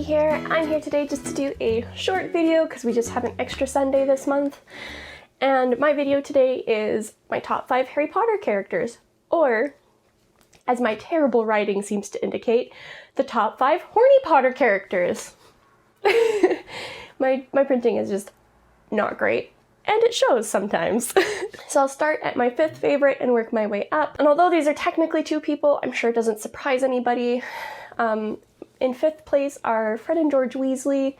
here. I'm here today just to do a short video because we just had an extra Sunday this month. And my video today is my top 5 Harry Potter characters, or, as my terrible writing seems to indicate, the top 5 Horny Potter characters. My printing is just not great, and it shows sometimes. So I'll start at my 5th favorite and work my way up. And although these are technically 2 people, I'm sure it doesn't surprise anybody. In 5th place are Fred and George Weasley.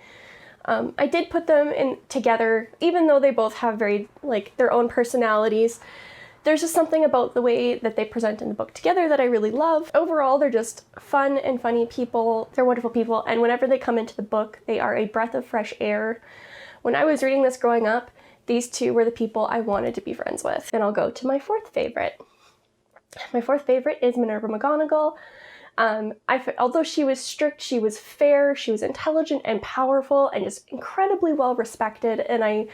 I did put them in together, even though they both have very, their own personalities. There's just something about the way that they present in the book together that I really love. Overall, they're just fun and funny people. They're wonderful people, and whenever they come into the book, they are a breath of fresh air. When I was reading this growing up, these 2 were the people I wanted to be friends with. Then I'll go to my 4th favorite. My 4th favorite is Minerva McGonagall. Although she was strict, she was fair, she was intelligent and powerful and just incredibly well respected, and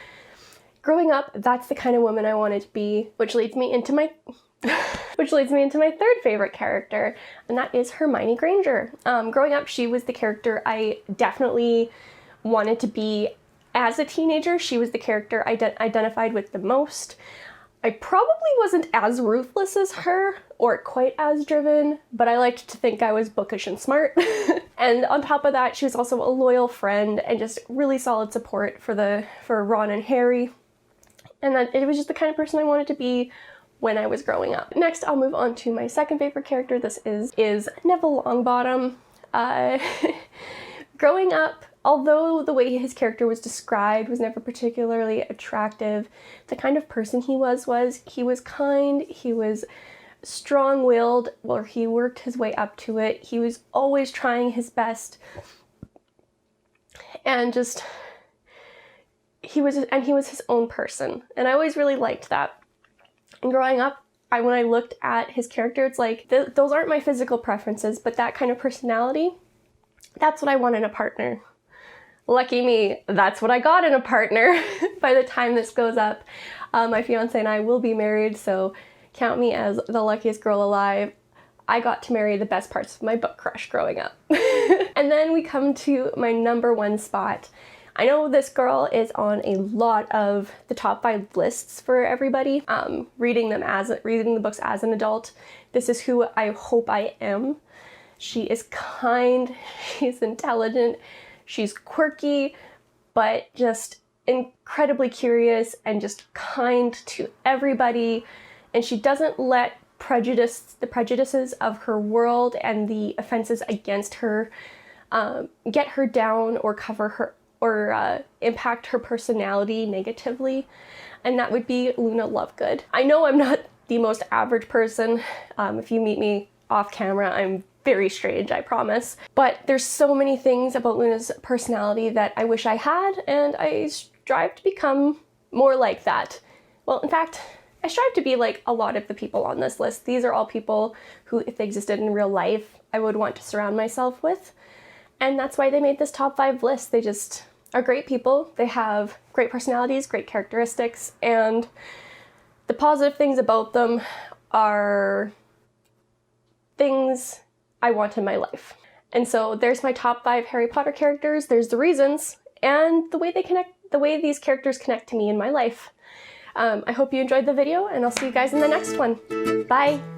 growing up, that's the kind of woman I wanted to be, which leads me into my 3rd favorite character, and that is Hermione Granger. Growing up, she was the character I definitely wanted to be as a teenager. She was the character I identified with the most. I probably wasn't as ruthless as her, or quite as driven, but I liked to think I was bookish and smart. And on top of that, she was also a loyal friend and just really solid support for Ron and Harry. And that it was just the kind of person I wanted to be when I was growing up. Next, I'll move on to my 2nd favorite character. This is Neville Longbottom. Growing up, although the way his character was described was never particularly attractive, the kind of person he was he was kind, he was strong-willed, or he worked his way up to it. He was always trying his best, and he was his own person, and I always really liked that. And growing up, when I looked at his character, it's like, those aren't my physical preferences, but that kind of personality, that's what I want in a partner. Lucky me, that's what I got in a partner. By the time this goes up, my fiance and I will be married, so count me as the luckiest girl alive. I got to marry the best parts of my book crush growing up. And then we come to my number 1 spot. I know this girl is on a lot of the top 5 lists for everybody. Reading the books as an adult, this is who I hope I am. She is kind, she's intelligent, she's quirky, but just incredibly curious and just kind to everybody. And she doesn't let the prejudices of her world and the offenses against her get her down or cover her or impact her personality negatively. And that would be Luna Lovegood. I know I'm not the most average person. If you meet me off camera, I'm very strange, I promise. But there's so many things about Luna's personality that I wish I had, and I strive to become more like that. Well, in fact, I strive to be like a lot of the people on this list. These are all people who, if they existed in real life, I would want to surround myself with. And that's why they made this top 5 list. They just are great people. They have great personalities, great characteristics, and the positive things about them are things I want in my life. And so there's my top 5 Harry Potter characters. There's the reasons and the way these characters connect to me in my life. I hope you enjoyed the video, and I'll see you guys in the next one. Bye!